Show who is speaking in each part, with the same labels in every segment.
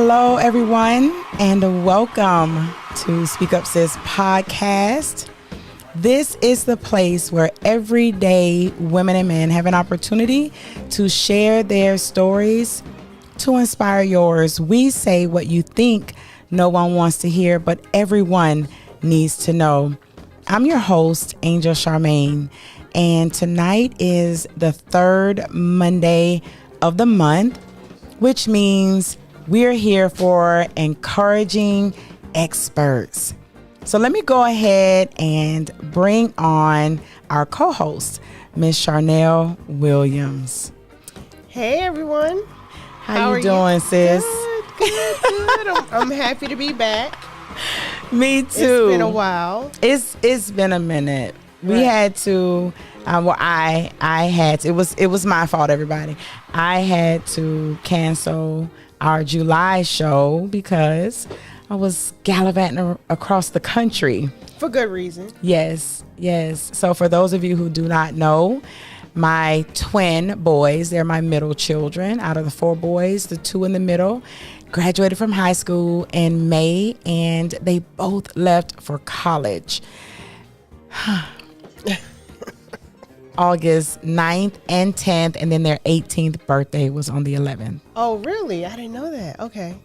Speaker 1: Hello, everyone, and welcome to Speak Up Sis Podcast. This is the place where everyday women and men have an opportunity to share their stories to inspire yours. We say what you think no one wants to hear, but everyone needs to know. I'm your host, Angel Charmaine, and tonight is the third Monday of the month, which means we're here for encouraging experts. So let me go ahead and bring on our co-host, Miss Charnell Williams.
Speaker 2: Hey everyone.
Speaker 1: How you doing, sis?
Speaker 2: Good. I'm happy to be back.
Speaker 1: Me too.
Speaker 2: It's been a while.
Speaker 1: It's been a minute. We had to. I had to. It was my fault, everybody. I had to cancel our July show because I was gallivanting across the country.
Speaker 2: For good reason.
Speaker 1: Yes. So for those of you who do not know, my twin boys, they're my middle children. Out of the 4 boys, the 2 in the middle graduated from high school in May, and they both left for college. August 9th and 10th, and then their 18th birthday was on the 11th.
Speaker 2: Oh, really? I didn't know that. Okay.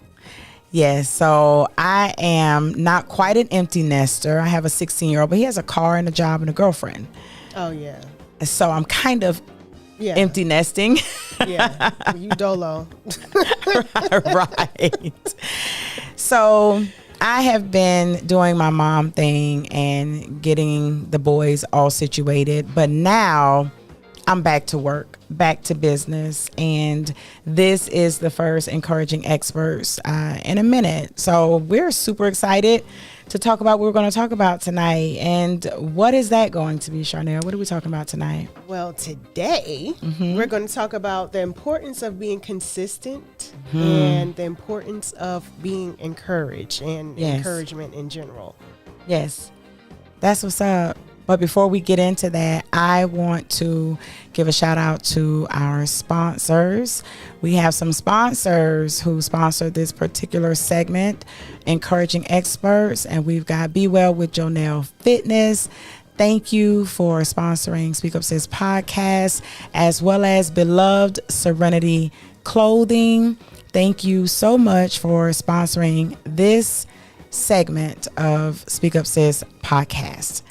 Speaker 1: Yes, so I am not quite an empty nester. I have a 16-year-old, but he has a car and a job and a girlfriend.
Speaker 2: Oh, yeah.
Speaker 1: So I'm kind of empty nesting.
Speaker 2: Yeah, you dolo.
Speaker 1: Right. So I have been doing my mom thing and getting the boys all situated, but now I'm back to work, back to business, and this is the first Encouraging Experts in a minute. So we're super excited to talk about what we're going to talk about tonight. And what is that going to be, Charnell? What are we talking about tonight?
Speaker 2: Well, today we're going to talk about the importance of being consistent and the importance of being encouraged and encouragement in general.
Speaker 1: Yes, that's what's up. But before we get into that, I want to give a shout out to our sponsors. We have some sponsors who sponsor this particular segment, Encouraging Experts, and we've got Be Well with Jonelle Fitness. Thank you for sponsoring Speak Up Sis Podcast, as well as Beloved Serenity Clothing. Thank you so much for sponsoring this segment of Speak Up Sis Podcast.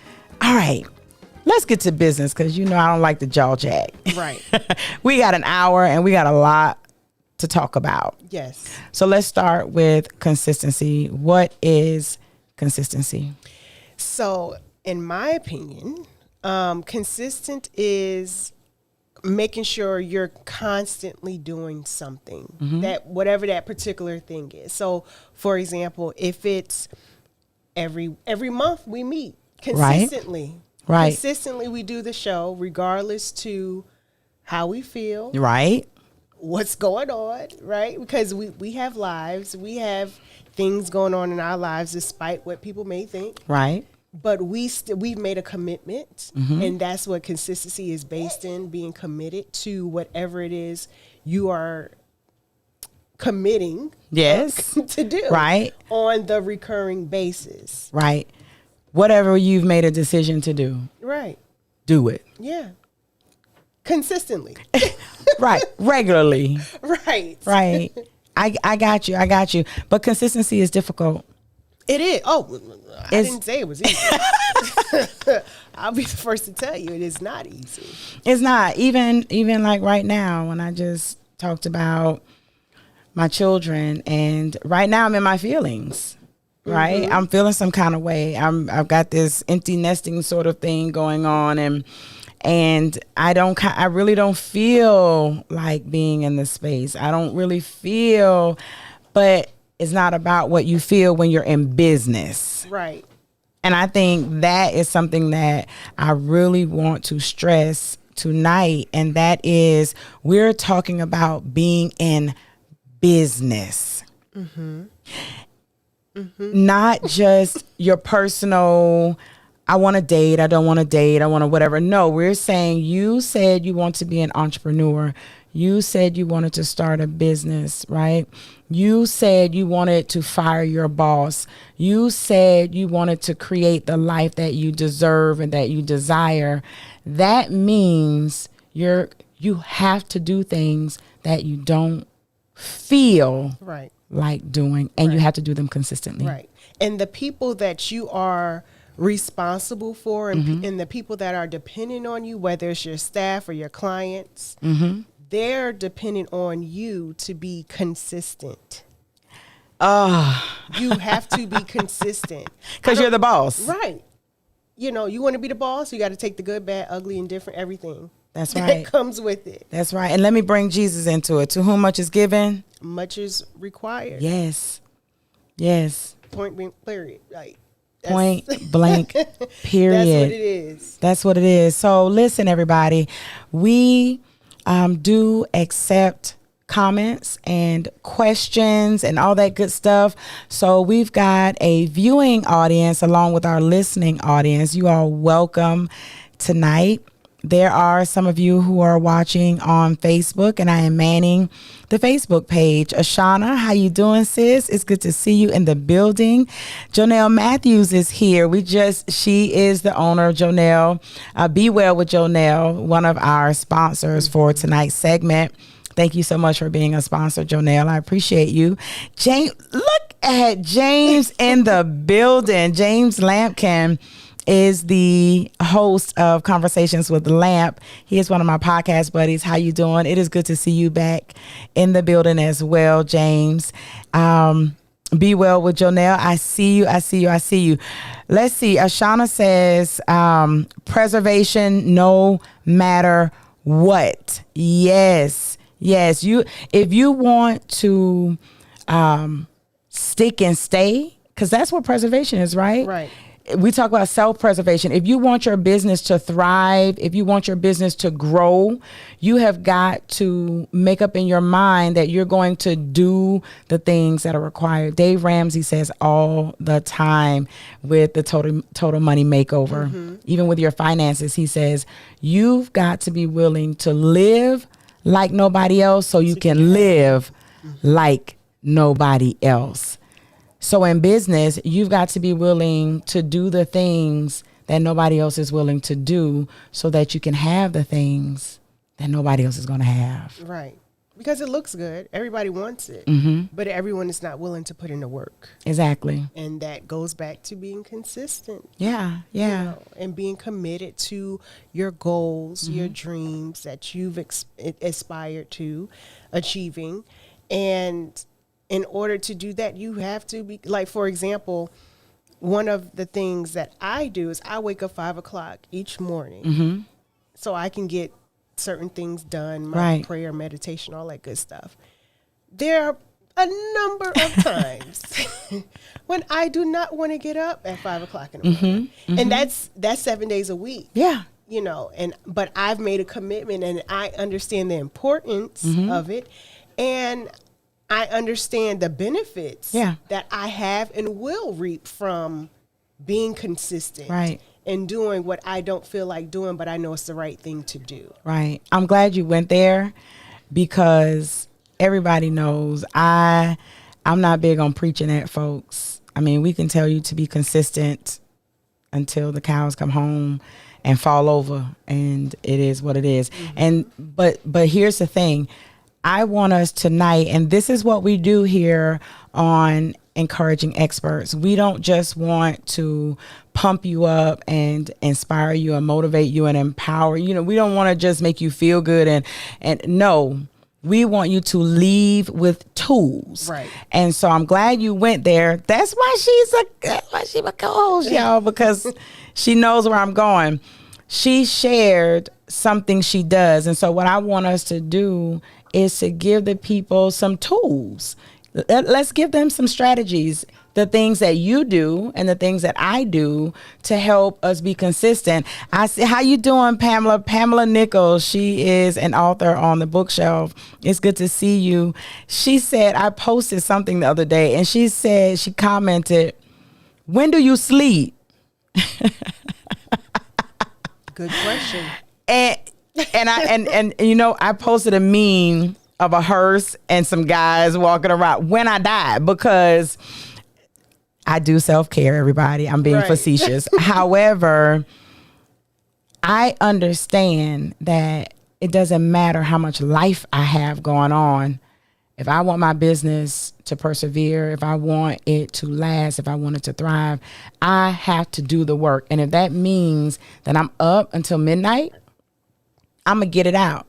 Speaker 1: All right, let's get to business because I don't like the jaw jack.
Speaker 2: Right.
Speaker 1: We got an hour and we got a lot to talk about.
Speaker 2: Yes.
Speaker 1: So let's start with consistency. What is consistency?
Speaker 2: So, in my opinion, consistent is making sure you're constantly doing something, that whatever that particular thing is. So, for example, if it's every month we meet. Consistently.
Speaker 1: Right.
Speaker 2: Consistently we do the show regardless to how we feel.
Speaker 1: Right.
Speaker 2: What's going on, right? Because we have lives. We have things going on in our lives despite what people may think.
Speaker 1: Right.
Speaker 2: But we've made a commitment, and that's what consistency is based in, being committed to whatever it is you are committing to do. Right. On the recurring basis.
Speaker 1: Right. Whatever you've made a decision to do.
Speaker 2: Right.
Speaker 1: Do it.
Speaker 2: Yeah. Consistently.
Speaker 1: Right. Regularly.
Speaker 2: Right.
Speaker 1: Right. I got you. But consistency is difficult.
Speaker 2: It is. Oh, I didn't say it was easy. I'll be the first to tell you it is not easy.
Speaker 1: It's not. Even like right now when I just talked about my children, and right now I'm in my feelings. Right. I'm feeling some kind of way. I've got this empty nesting sort of thing going on, and I really don't feel like being in this space. I don't really feel, but it's not about what you feel when you're in business.
Speaker 2: Right.
Speaker 1: And I think that is something that I really want to stress tonight. And that is, we're talking about being in business. Not just your personal, I want to date, I don't want to date, I want to whatever. No, we're saying you said you want to be an entrepreneur. You said you wanted to start a business, right? You said you wanted to fire your boss. You said you wanted to create the life that you deserve and that you desire. That means you have to do things that you don't feel like doing, and you have to do them consistently.
Speaker 2: Right. And the people that you are responsible for and the people that are depending on you, whether it's your staff or your clients, they're dependent on you to be consistent. You have to be consistent.
Speaker 1: Because you're the boss.
Speaker 2: Right. You know, you want to be the boss, you got to take the good, bad, ugly, and different, everything.
Speaker 1: That's right.
Speaker 2: That comes with it.
Speaker 1: That's right. And let me bring Jesus into it. To whom much is given,
Speaker 2: much is required.
Speaker 1: Yes. Yes.
Speaker 2: Point blank, period. Like,
Speaker 1: point blank, period.
Speaker 2: That's what it is.
Speaker 1: That's what it is. So listen, everybody, we do accept comments and questions and all that good stuff. So we've got a viewing audience along with our listening audience. You are welcome tonight. There are some of you who are watching on Facebook, and I am manning the Facebook page. Ashana, how you doing, sis? It's good to see you in the building. Jonelle Matthews is here. She is the owner of Jonelle. Be Well with Jonelle, one of our sponsors for tonight's segment. Thank you so much for being a sponsor, Jonelle. I appreciate you. James, look at James in the building. James Lampkin is the host of Conversations with Lamp. He is one of my podcast buddies. How you doing? It is good to see you back in the building as well, James. Be Well with Jonelle. I see you. Let's see. Ashana says, preservation no matter what. Yes. If you want to stick and stay, because that's what preservation is, right?
Speaker 2: Right.
Speaker 1: We talk about self-preservation. If you want your business to thrive, if you want your business to grow, you have got to make up in your mind that you're going to do the things that are required. Dave Ramsey says all the time with the total money makeover, even with your finances, he says, you've got to be willing to live like nobody else so you can live like nobody else. So in business, you've got to be willing to do the things that nobody else is willing to do so that you can have the things that nobody else is going to have.
Speaker 2: Right. Because it looks good. Everybody wants it. But everyone is not willing to put in the work.
Speaker 1: Exactly.
Speaker 2: And that goes back to being consistent.
Speaker 1: Yeah.
Speaker 2: You know, and being committed to your goals, your dreams that you've aspired to achieving. And in order to do that, you have to be, like, for example, one of the things that I do is I wake up 5 o'clock each morning so I can get certain things done, my prayer, meditation, all that good stuff. There are a number of times when I do not want to get up at 5 o'clock in the morning. And that's 7 days a week.
Speaker 1: Yeah.
Speaker 2: You know, but I've made a commitment and I understand the importance of it. And I understand the benefits that I have and will reap from being consistent and doing what I don't feel like doing, but I know it's the right thing to do. Right.
Speaker 1: I'm glad you went there because everybody knows I'm not big on preaching at folks. I mean, we can tell you to be consistent until the cows come home and fall over, and it is what it is. And but here's the thing. I want us tonight, and this is what we do here on Encouraging Experts. We don't just want to pump you up and inspire you and motivate you and empower. You know, we don't want to just make you feel good and no, we want you to leave with tools.
Speaker 2: Right.
Speaker 1: And so I'm glad you went there. That's why she's a co-host, y'all, because she knows where I'm going. She shared something she does. And so what I want us to do is to give the people some tools. Let's give them some strategies, the things that you do and the things that I do to help us be consistent. I see, how you doing, Pamela? Pamela Nichols, she is an author on the bookshelf. It's good to see you. She said, I posted something the other day and she said, she commented, when do you sleep?
Speaker 2: Good question.
Speaker 1: And And I posted a meme of a hearse and some guys walking around when I die, because I do self-care, everybody. I'm being facetious. However, I understand that it doesn't matter how much life I have going on. If I want my business to persevere, if I want it to last, if I want it to thrive, I have to do the work. And if that means that I'm up until midnight, I'm going to get it out.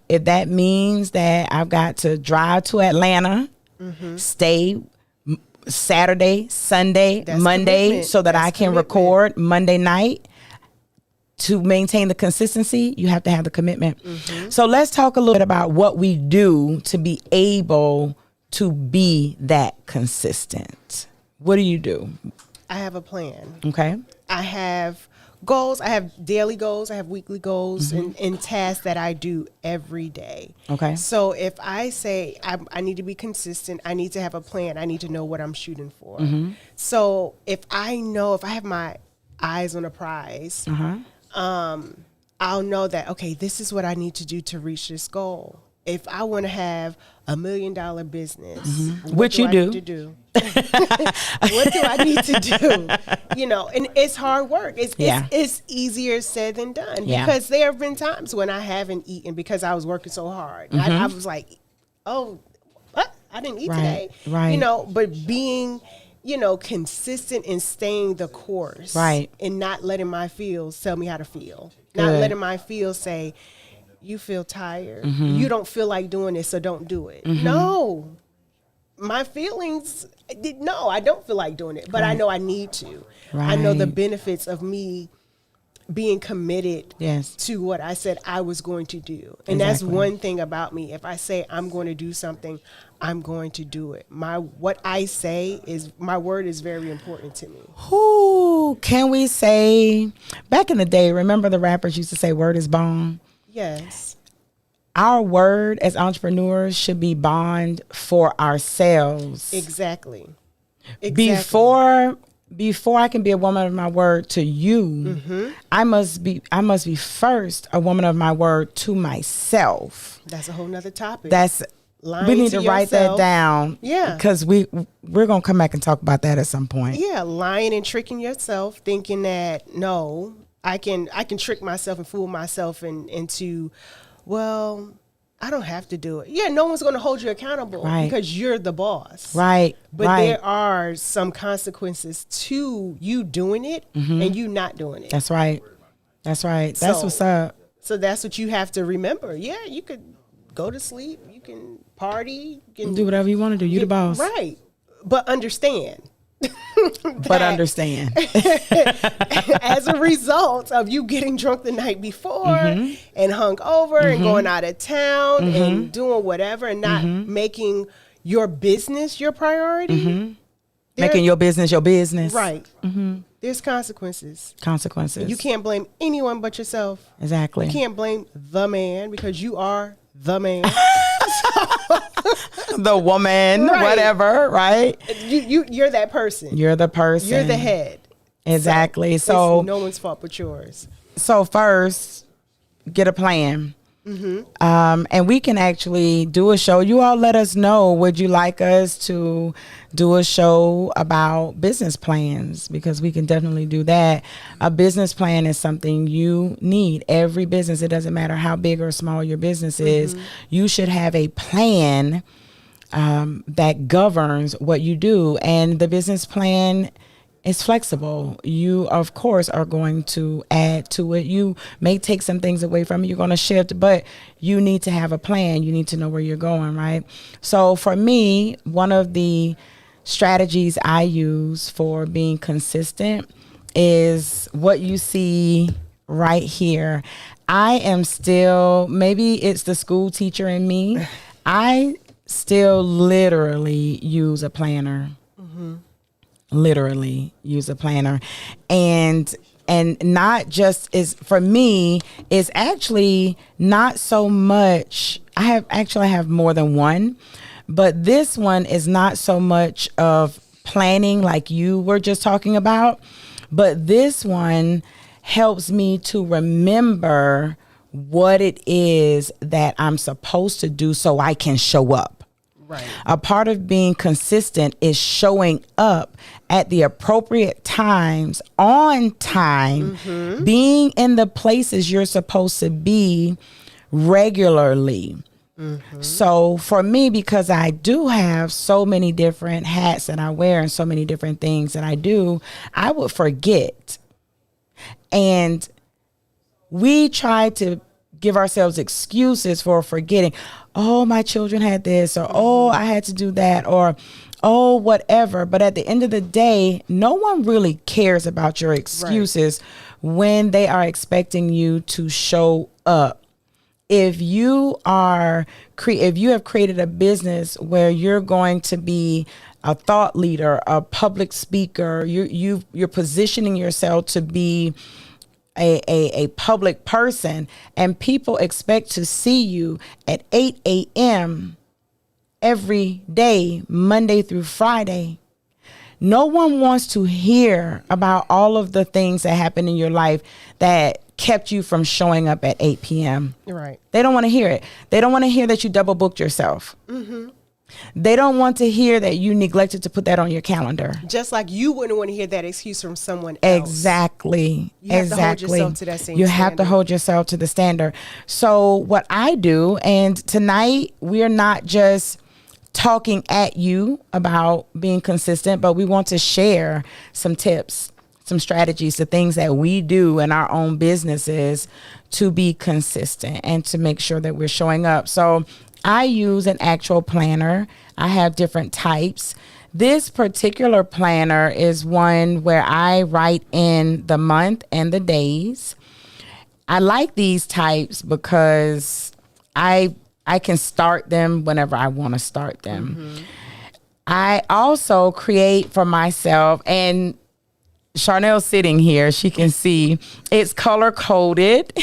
Speaker 1: If that means that I've got to drive to Atlanta, stay Saturday, Sunday, Monday, so that I can record Monday night, to maintain the consistency, you have to have the commitment. So let's talk a little bit about what we do to be able to be that consistent. What do you do?
Speaker 2: I have a plan.
Speaker 1: Okay.
Speaker 2: I have goals. I have daily goals. I have weekly goals and tasks that I do every day.
Speaker 1: Okay.
Speaker 2: So if I say I need to be consistent, I need to have a plan. I need to know what I'm shooting for. So if I have my eyes on a prize, I'll know that, okay, this is what I need to do to reach this goal. If I want to have $1 million business,
Speaker 1: which you do.
Speaker 2: What do I need to do? And it's hard work. It's easier said than done, because there have been times when I haven't eaten because I was working so hard. I was like, oh, what? I didn't eat today.
Speaker 1: Right.
Speaker 2: But being consistent in staying the course,
Speaker 1: right,
Speaker 2: and not letting my feels tell me how to feel, not letting my feels say, you feel tired, you don't feel like doing this, so don't do it. No, my feelings, no, I don't feel like doing it, but I know I need to. I know the benefits of me being committed to what I said I was going to do. And that's one thing about me. If I say I'm going to do something, I'm going to do it. What I say is, my word is very important to me.
Speaker 1: Who can we say, back in the day, remember the rappers used to say word is bond?
Speaker 2: Yes.
Speaker 1: Our word as entrepreneurs should be bond for ourselves.
Speaker 2: Exactly.
Speaker 1: Before I can be a woman of my word to you, I must be first a woman of my word to myself.
Speaker 2: That's a whole nother topic.
Speaker 1: We need to write that down.
Speaker 2: Yeah.
Speaker 1: Because we're going to come back and talk about that at some point.
Speaker 2: Yeah. Lying and tricking yourself, thinking that, no, I can trick myself and fool myself into, well, I don't have to do it. Yeah, no one's going to hold you accountable because you're the boss. Right. But there are some consequences to you doing it and you not doing it.
Speaker 1: That's right. That's what's up.
Speaker 2: So that's what you have to remember. Yeah, you could go to sleep. You can party. You can
Speaker 1: do whatever you want to do. You're the boss.
Speaker 2: Right. But understand. As a result of you getting drunk the night before and hung over and going out of town and doing whatever and not making your business your priority.
Speaker 1: Making your business your business.
Speaker 2: Right. There's consequences. You can't blame anyone but yourself.
Speaker 1: Exactly.
Speaker 2: You can't blame the man because you are the man.
Speaker 1: The woman, whatever, right?
Speaker 2: You're that person.
Speaker 1: You're the person.
Speaker 2: You're the head.
Speaker 1: Exactly. So
Speaker 2: it's no one's fault but yours.
Speaker 1: So first, get a plan. And we can actually do a show. You all let us know, would you like us to do a show about business plans? Because we can definitely do that. A business plan is something you need. Every business, it doesn't matter how big or small your business is, you should have a plan that governs what you do. And the business plan is flexible. You, of course, are going to add to it. You may take some things away from it. You're going to shift, but you need to have a plan. You need to know where you're going, right? So for me, one of the strategies I use for being consistent is what you see right here. I am still, maybe it's the school teacher in me. I still literally use a planner. Literally use a planner. And not just is, for me, is actually not so much, I have more than one, but this one is not so much of planning like you were just talking about, but this one helps me to remember what it is that I'm supposed to do so I can show up.
Speaker 2: Right.
Speaker 1: A part of being consistent is showing up at the appropriate times, on time, being in the places you're supposed to be regularly. So for me, because I do have so many different hats that I wear and so many different things that I do, I would forget. And we try to give ourselves excuses for forgetting. Oh, my children had this, or oh, I had to do that, or oh, whatever. But at the end of the day, no one really cares about your excuses when they are expecting you to show up. If you have created a business where you're going to be a thought leader, a public speaker, you're positioning yourself to be a public person, and people expect to see you at 8 a.m. every day, Monday through Friday. No one wants to hear about all of the things that happen in your life that kept you from showing up at 8 p.m.
Speaker 2: Right.
Speaker 1: They don't want to hear it. They don't want to hear that you double booked yourself. They don't want to hear that you neglected to put that on your calendar.
Speaker 2: Just like you wouldn't want to hear that excuse from someone else.
Speaker 1: Exactly.
Speaker 2: You have to hold yourself to that same
Speaker 1: You
Speaker 2: standard.
Speaker 1: have to hold yourself to the standard. So what I do, and tonight we're not just talking at you about being consistent, but we want to share some tips, some strategies, the things that we do in our own businesses to be consistent and to make sure that we're showing up. So I use an actual planner. I have different types. This particular planner is one where I write in the month and the days. I like these types because I can start them whenever I want to start them. I also create for myself, and Charnell's sitting here, she can see it's color coded.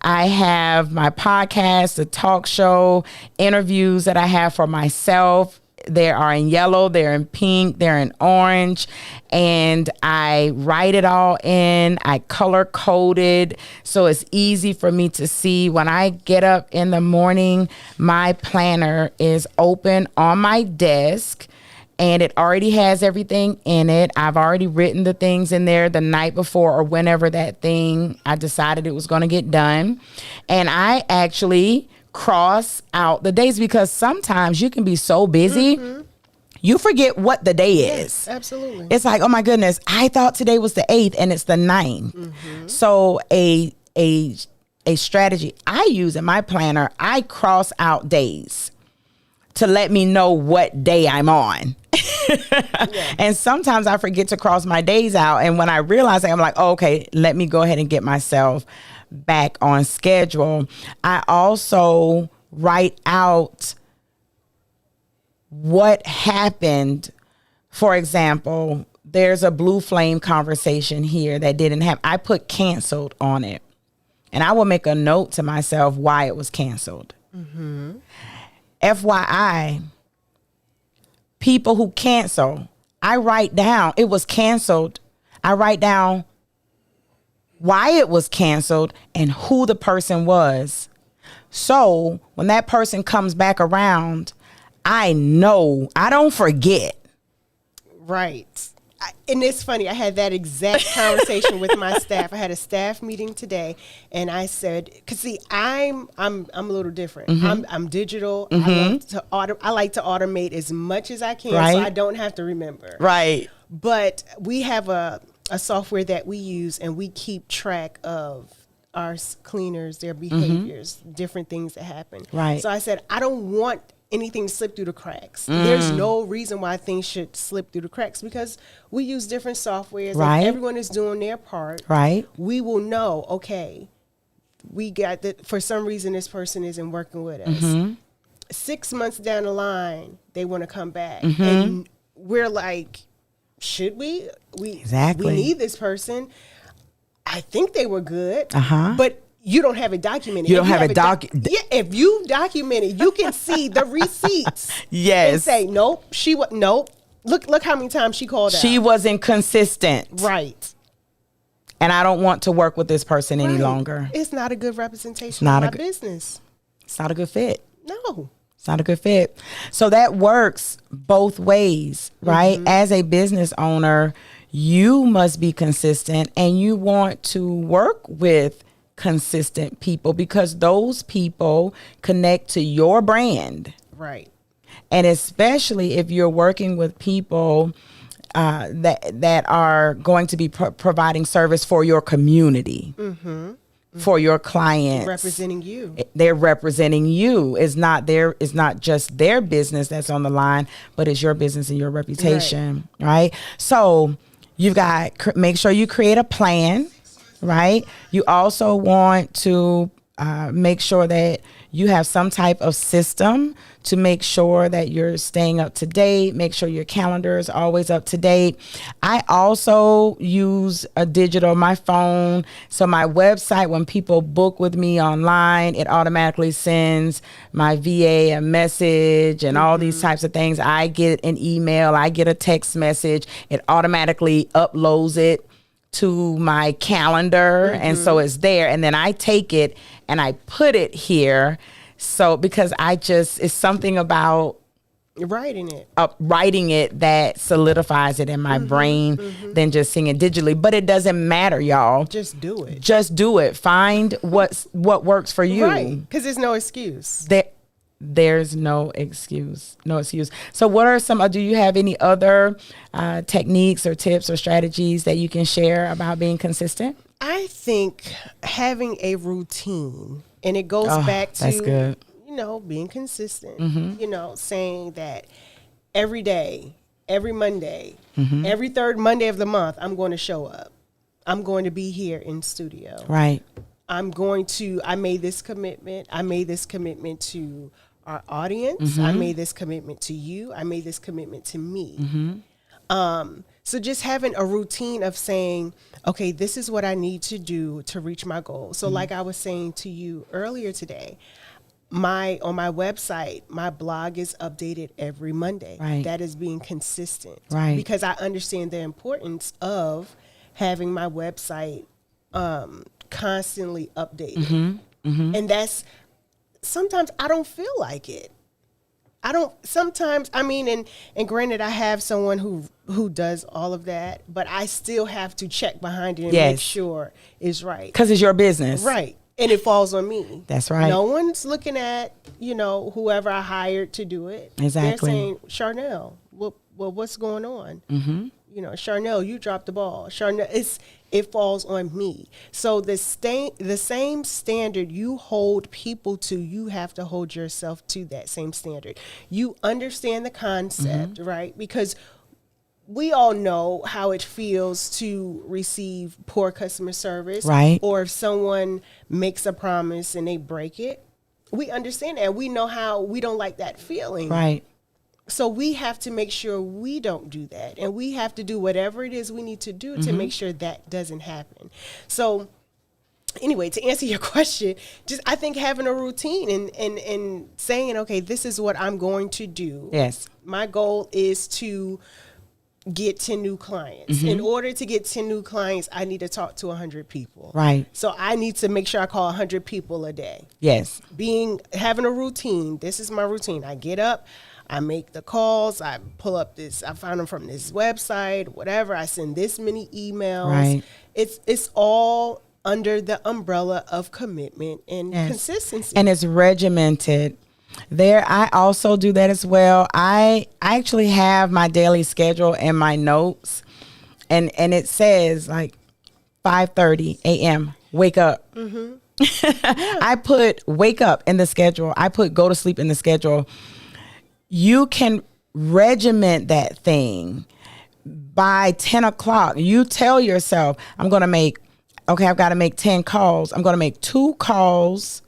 Speaker 1: I have my podcast, the talk show, interviews that I have for myself. They are in yellow, they're in pink, they're in orange, and I write it all in. I color coded so it's easy for me to see. When I get up in the morning, my planner is open on my desk, and it already has everything in it. I've already written the things in there the night before or whenever that thing I decided it was going to get done. And I actually cross out the days, because sometimes you can be so busy, you forget what the day is.
Speaker 2: Yes, absolutely.
Speaker 1: It's like, oh my goodness, I thought today was the 8th and it's the 9th. So a strategy I use in my planner, I cross out days to let me know what day I'm on. And sometimes I forget to cross my days out. And when I realize it, I'm like, oh, okay, let me go ahead and get myself back on schedule. I also write out what happened. For example, there's a Blue Flame conversation here that didn't happen. I put canceled on it. And I will make a note to myself why it was canceled. FYI, people who cancel, I write down it was canceled. I write down why it was canceled and who the person was. So when that person comes back around, I know, I don't forget.
Speaker 2: Right. And it's funny, I had that exact conversation with my staff. I had a staff meeting today, and I said, because see, I'm a little different. I'm digital. I like to automate as much as I can, so I don't have to remember.
Speaker 1: Right.
Speaker 2: But we have a software that we use, and we keep track of our cleaners, their behaviors, different things that happen.
Speaker 1: Right.
Speaker 2: So I said, I don't want anything to slip through the cracks. There's no reason why things should slip through the cracks, because we use different softwares.
Speaker 1: Right.
Speaker 2: And everyone is doing their part.
Speaker 1: Right.
Speaker 2: We will know, okay, we got that for some reason this person isn't working with us. 6 months down the line, they want to come back. And we're like, should we? We need this person. I think they were good. But you don't have it documented.
Speaker 1: You don't have it documented.
Speaker 2: Yeah, if you document it, you can see the receipts.
Speaker 1: Yes.
Speaker 2: And say, nope, nope. Look how many times she called out.
Speaker 1: She wasn't consistent.
Speaker 2: Right.
Speaker 1: and I don't want to work with this person any longer.
Speaker 2: It's not a good representation of my business.
Speaker 1: It's not a good fit.
Speaker 2: No.
Speaker 1: It's not a good fit. So that works both ways, right? As a business owner, you must be consistent, and you want to work with consistent people because those people connect to your brand.
Speaker 2: Right.
Speaker 1: And especially if you're working with people that are going to be providing service for your community, for your clients,
Speaker 2: representing you.
Speaker 1: They're representing you. It's not just their business that's on the line, but it's your business and your reputation, right? So you've got make sure you create a plan, right? You also want to make sure that you have some type of system to make sure that you're staying up to date, make sure your calendar is always up to date. I also use a digital, my phone. So my website, when people book with me online, it automatically sends my VA a message and all these types of things. I get an email, I get a text message. It automatically uploads it to my calendar. And so it's there. And then I take it and I put it here. So because it's something about
Speaker 2: writing
Speaker 1: it that solidifies it in my brain than just seeing it digitally. But it doesn't matter, y'all.
Speaker 2: Just do it.
Speaker 1: Just do it. Find what works for you.
Speaker 2: Right. Because there's no excuse.
Speaker 1: There's no excuse. No excuse. So what are do you have any other techniques or tips or strategies that you can share about being consistent?
Speaker 2: I think having a routine, and it goes back to,
Speaker 1: that's good.
Speaker 2: Being consistent, saying that every day, every Monday, every third Monday of the month, I'm going to show up. I'm going to be here in studio.
Speaker 1: Right.
Speaker 2: I made this commitment. I made this commitment to our audience. I made this commitment to you. I made this commitment to me. So just having a routine of saying, okay, this is what I need to do to reach my goal. So like I was saying to you earlier today, on my website, my blog is updated every Monday.
Speaker 1: Right.
Speaker 2: That is being consistent.
Speaker 1: Right.
Speaker 2: Because I understand the importance of having my website constantly updated. And that's, sometimes I don't feel like it. And granted, I have someone who does all of that, but I still have to check behind it and make sure it's right.
Speaker 1: Because it's your business.
Speaker 2: Right. And it falls on me.
Speaker 1: That's right.
Speaker 2: No one's looking at, whoever I hired to do it.
Speaker 1: Exactly.
Speaker 2: They're saying, Charnell, well, what's going on? Charnell, you dropped the ball. Charnell, it falls on me. So the same standard you hold people to, you have to hold yourself to that same standard. You understand the concept, right? Because we all know how it feels to receive poor customer service.
Speaker 1: Right.
Speaker 2: Or if someone makes a promise and they break it. We understand that. We know how we don't like that feeling.
Speaker 1: Right.
Speaker 2: So we have to make sure we don't do that. And we have to do whatever it is we need to do to make sure that doesn't happen. So anyway, to answer your question, just I think having a routine and saying, okay, this is what I'm going to do.
Speaker 1: Yes.
Speaker 2: My goal is to get 10 new clients. In order to get 10 new clients, I need to talk to 100 people.
Speaker 1: Right.
Speaker 2: So I need to make sure I call 100 people a day.
Speaker 1: Yes.
Speaker 2: Having a routine. This is my routine. I get up, I make the calls, I pull up I found them from this website, whatever. I send this many emails.
Speaker 1: Right.
Speaker 2: It's all under the umbrella of commitment and consistency.
Speaker 1: And it's regimented. I also do that as well. I actually have my daily schedule in my notes, and it says like 5:30 a.m. wake up. I put wake up in the schedule. I put go to sleep in the schedule. You can regiment that thing by 10 o'clock. You tell yourself, I've got to make 10 calls. I'm going to make 2 calls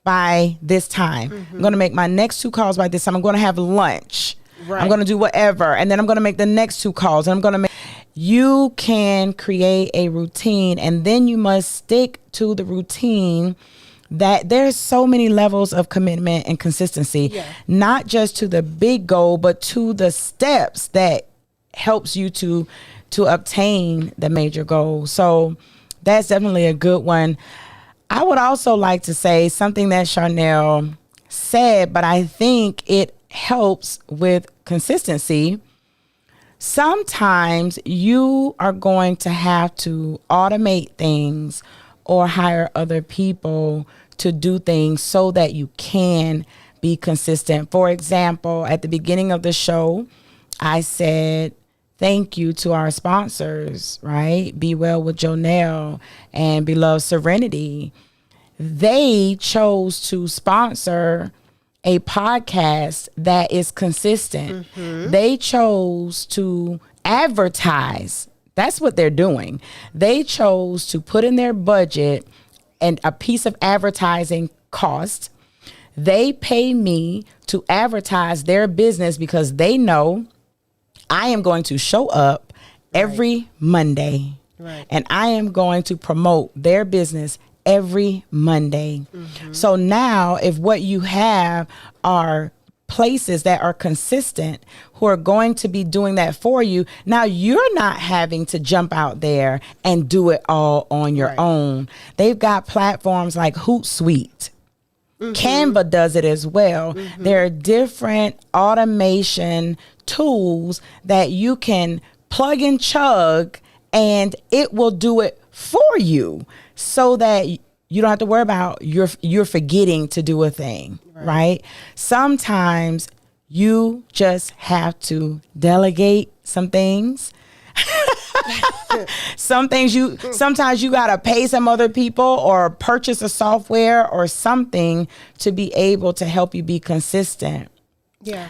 Speaker 1: by this time. I'm going to make my next 2 calls by this time. I'm going to have lunch. Right. I'm going to do whatever. And then I'm going to make the next 2 calls. And you can create a routine, and then you must stick to the routine. That there's so many levels of commitment and consistency, not just to the big goal, but to the steps that helps you to obtain the major goal. So That's definitely a good one. I would also like to say something that Charnell said, but I think it helps with consistency. Sometimes you are going to have to automate things or hire other people to do things so that you can be consistent. For example, at the beginning of the show, I said, thank you to our sponsors, right? Be Well with Jonelle and Beloved Serenity. They chose to sponsor a podcast that is consistent. They chose to advertise. That's what they're doing. They chose to put in their budget and a piece of advertising cost. They pay me to advertise their business because they know I am going to show up every Monday.
Speaker 2: Right.
Speaker 1: And I am going to promote their business every Monday. So now if what you have are places that are consistent who are going to be doing that for you, now you're not having to jump out there and do it all on your own. They've got platforms like Hootsuite. Canva does it as well. There are different automation tools that you can plug and chug and it will do it for you so that you don't have to worry about you're forgetting to do a thing, right? Sometimes you just have to delegate some things. Sometimes you got to pay some other people or purchase a software or something to be able to help you be consistent.
Speaker 2: Yeah.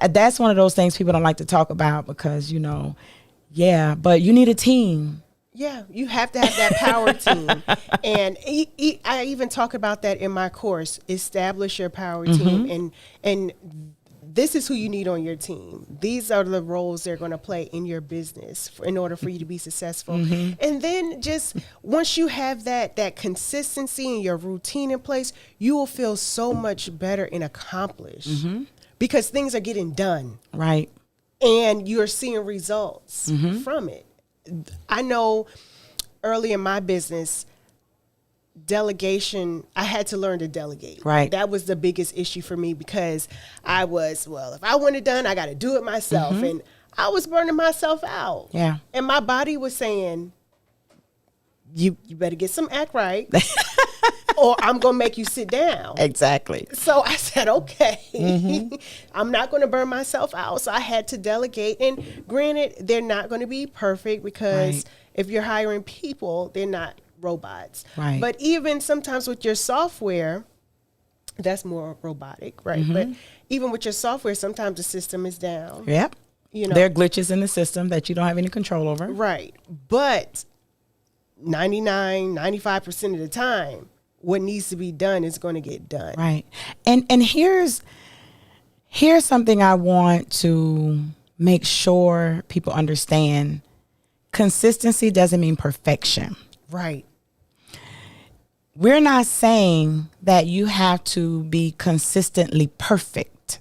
Speaker 1: That's one of those things people don't like to talk about because, but you need a team.
Speaker 2: Yeah, you have to have that power team. And I even talk about that in my course, establish your power team. And this is who you need on your team. These are the roles they're going to play in your business in order for you to be successful. And then just once you have that consistency and your routine in place, you will feel so much better and accomplished because things are getting done.
Speaker 1: Right.
Speaker 2: And you're seeing results from it. I know early in my business, delegation, I had to learn to delegate.
Speaker 1: Right.
Speaker 2: That was the biggest issue for me because I was, if I want it done, I got to do it myself. And I was burning myself out.
Speaker 1: Yeah.
Speaker 2: And my body was saying, you better get some act right or I'm going to make you sit down.
Speaker 1: Exactly.
Speaker 2: So I said, okay, I'm not going to burn myself out. So I had to delegate. And granted, they're not going to be perfect because if you're hiring people, they're not robots.
Speaker 1: Right.
Speaker 2: But even sometimes with your software, that's more robotic, right? But even with your software, sometimes the system is down.
Speaker 1: Yep. There are glitches in the system that you don't have any control over.
Speaker 2: Right. But 95% of the time, what needs to be done is going to get done.
Speaker 1: Right. And here's something I want to make sure people understand. Consistency doesn't mean perfection.
Speaker 2: Right.
Speaker 1: We're not saying that you have to be consistently perfect.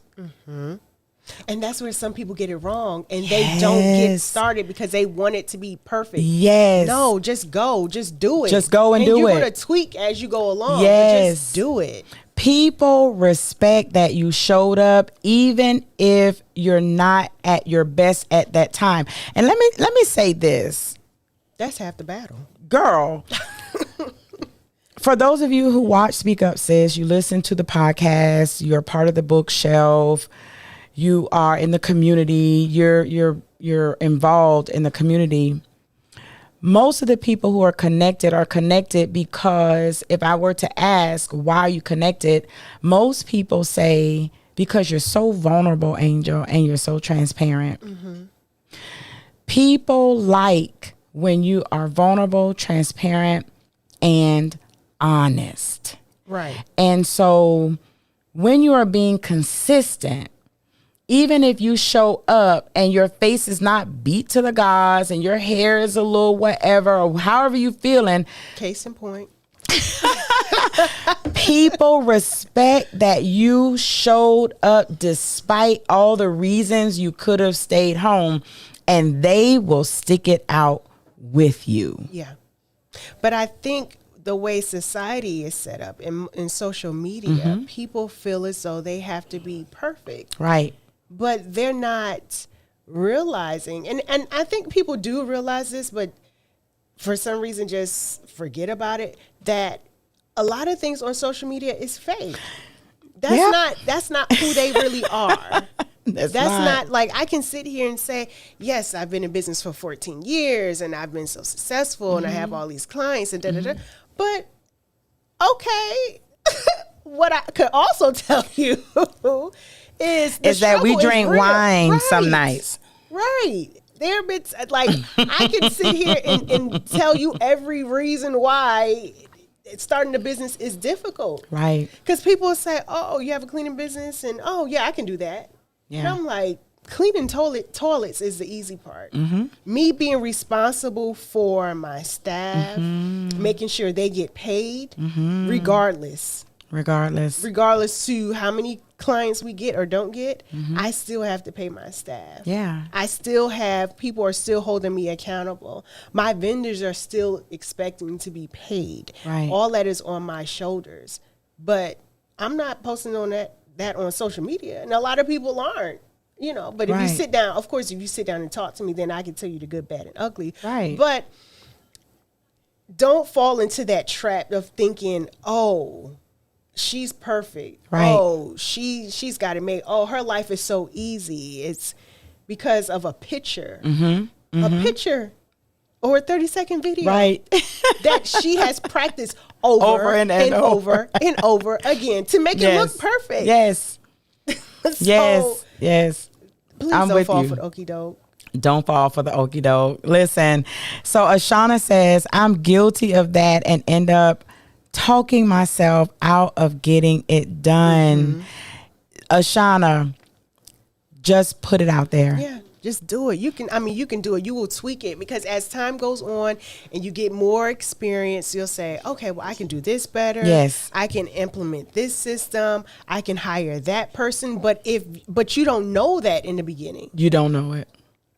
Speaker 2: And that's where some people get it wrong and they don't get started because they want it to be perfect.
Speaker 1: Yes.
Speaker 2: No, just go. Just do it.
Speaker 1: Just go and do
Speaker 2: you're
Speaker 1: it.
Speaker 2: You're going to tweak as you go along.
Speaker 1: Yes.
Speaker 2: But just do it.
Speaker 1: People respect that you showed up even if you're not at your best at that time. And let me say this.
Speaker 2: That's half the battle.
Speaker 1: Girl. For those of you who watch Speak Up Sis, you listen to the podcast, you're part of the bookshelf, you are in the community, you're involved in the community. Most of the people who are connected because if I were to ask why are you connected, most people say because you're so vulnerable, Angel, and you're so transparent. People like when you are vulnerable, transparent, and honest.
Speaker 2: Right.
Speaker 1: And so when you are being consistent, even if you show up and your face is not beat to the gods and your hair is a little whatever or however you feeling.
Speaker 2: Case in point.
Speaker 1: People respect that you showed up despite all the reasons you could have stayed home, and they will stick it out with you.
Speaker 2: Yeah. But I think the way society is set up in social media, people feel as though they have to be perfect.
Speaker 1: Right.
Speaker 2: But they're not realizing, and I think people do realize this, but for some reason just forget about it, that a lot of things on social media is fake. That's not who they really are. That's not like, I can sit here and say, yes, I've been in business for 14 years and I've been so successful and I have all these clients and but okay, what I could also tell you is that we drink wine
Speaker 1: some nights.
Speaker 2: Right. There are bits like I can sit here and tell you every reason why starting a business is difficult.
Speaker 1: Right.
Speaker 2: Because people will say, oh, you have a cleaning business and oh yeah, I can do that. Yeah. And I'm like, cleaning toilets is the easy part. Me being responsible for my staff, making sure they get paid, regardless to how many clients we get or don't get, I still have to pay my staff.
Speaker 1: Yeah.
Speaker 2: People are still holding me accountable. My vendors are still expecting to be paid.
Speaker 1: Right.
Speaker 2: All that is on my shoulders. But I'm not posting on that on social media. And a lot of people aren't, but if you sit down, of course, if you sit down and talk to me, then I can tell you the good, bad, and ugly.
Speaker 1: Right.
Speaker 2: But don't fall into that trap of thinking, oh, she's perfect.
Speaker 1: Right.
Speaker 2: Oh, she's got it made. Oh, her life is so easy. It's because of a picture. A picture or a 30-second video.
Speaker 1: Right.
Speaker 2: That she has practiced over and over and over again to make it look perfect.
Speaker 1: Yes. Yes.
Speaker 2: Please don't fall for the okie doke.
Speaker 1: Don't fall for the okie doke. Listen, so Ashana says, I'm guilty of that and end up talking myself out of getting it done. Ashana, just put it out there.
Speaker 2: Yeah, just do it. You can do it. You will tweak it because as time goes on and you get more experience, you'll say, okay, well, I can do this better.
Speaker 1: Yes.
Speaker 2: I can implement this system. I can hire that person. But you don't know that in the beginning.
Speaker 1: You don't know it.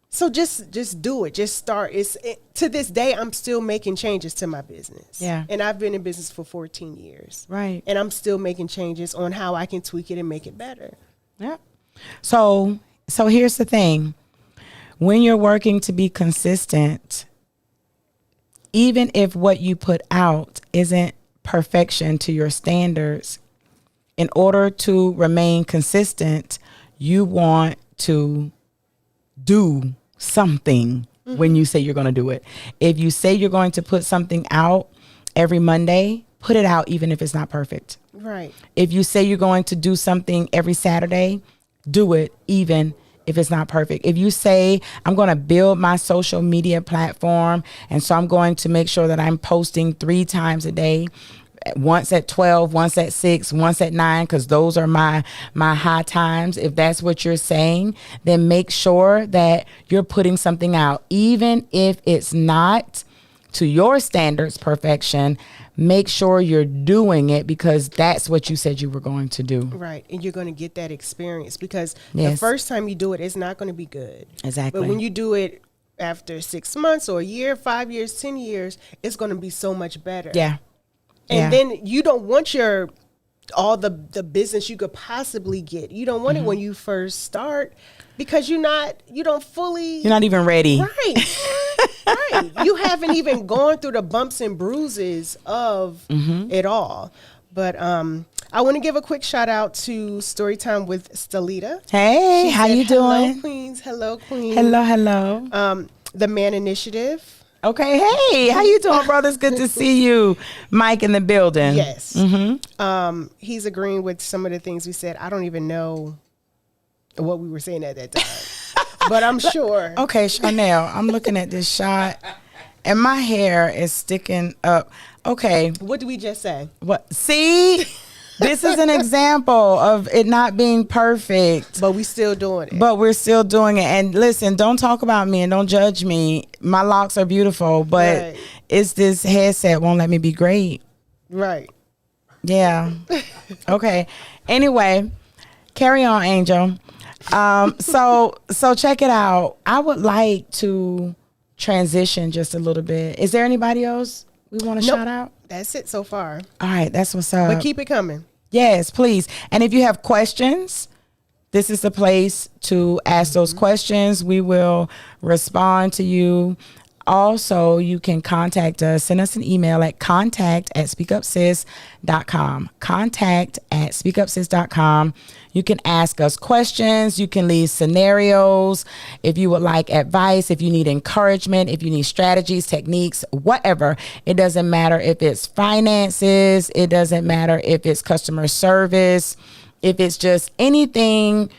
Speaker 2: So just do it. Just start. To this day, I'm still making changes to my business.
Speaker 1: Yeah.
Speaker 2: And I've been in business for 14 years.
Speaker 1: Right.
Speaker 2: And I'm still making changes on how I can tweak it and make it better.
Speaker 1: Yeah. So here's the thing. When you're working to be consistent, even if what you put out isn't perfection to your standards, in order to remain consistent, you want to do something when you say you're going to do it. If you say you're going to put something out every Monday, put it out even if it's not perfect.
Speaker 2: Right.
Speaker 1: If you say you're going to do something every Saturday, do it even if it's not perfect. If you say, I'm going to build my social media platform, and so I'm going to make sure that I'm posting 3 times a day, once at 12, once at 6, once at 9, because those are my high times. If that's what you're saying, then make sure that you're putting something out, even if it's not to your standards perfection. Make sure you're doing it because that's what you said you were going to do.
Speaker 2: Right. And you're going to get that experience because the first time you do it, it's not going to be good.
Speaker 1: Exactly.
Speaker 2: But when you do it after 6 months or a year, 5 years, 10 years, it's going to be so much better.
Speaker 1: Yeah.
Speaker 2: And then you don't want all the business you could possibly get. You don't want it when you first start because you're not even ready. Right. Right. You haven't even gone through the bumps and bruises of it all. But I want to give a quick shout out to Storytime with Stelita.
Speaker 1: Hey, how you doing?
Speaker 2: Hello, Queens. Hello, Queens.
Speaker 1: Hello.
Speaker 2: The Man Initiative.
Speaker 1: Okay, hey, how you doing, brother? It's good to see you. Mike in the building.
Speaker 2: Yes. He's agreeing with some of the things we said. I don't even know what we were saying at that time, but I'm sure.
Speaker 1: Okay, Charnell, I'm looking at this shot, and my hair is sticking up. Okay.
Speaker 2: What did we just say?
Speaker 1: What? See? This is an example of it not being perfect.
Speaker 2: But we still doing it.
Speaker 1: But we're still doing it. And listen, don't talk about me and don't judge me. My locks are beautiful, but it's this headset won't let me be great.
Speaker 2: Right.
Speaker 1: Yeah. Okay. Anyway, carry on, Angel. So check it out. I would like to transition just a little bit. Is there anybody else we want to shout out?
Speaker 2: That's it so far.
Speaker 1: All right, that's what's up.
Speaker 2: But keep it coming.
Speaker 1: Yes, please. And if you have questions, this is the place to ask those questions. We will respond to you. Also, you can contact us. Send us an email at contact@speakupsis.com. Contact@speakupsis.com. You can ask us questions. You can leave scenarios. If you would like advice, if you need encouragement, if you need strategies, techniques, whatever. It doesn't matter if it's finances. It doesn't matter if it's customer service. If it's just anything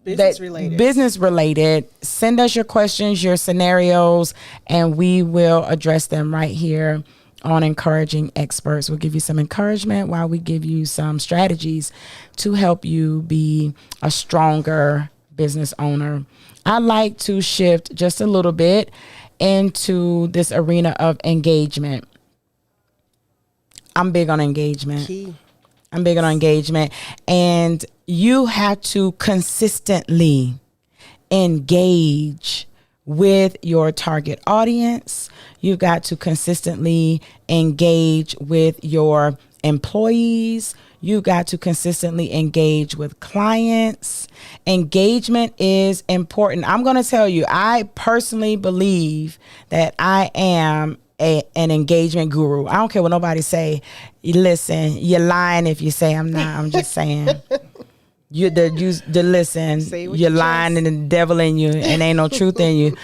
Speaker 1: business related, send us your questions, your scenarios, and we will address them right here on Encouraging Experts. We'll give you some encouragement while we give you some strategies to help you be a stronger business owner. I like to shift just a little bit into this arena of engagement. I'm big on engagement. I'm big on engagement, and you have to consistently engage with your target audience. You've got to consistently engage with your employees. You got to consistently engage with clients. Engagement is important. I'm going to tell you, I personally believe that I am an engagement guru. I don't care what nobody say. Listen, you're lying if you say I'm not. I'm just saying. Listen, you're lying and the devil in you and ain't no truth in you.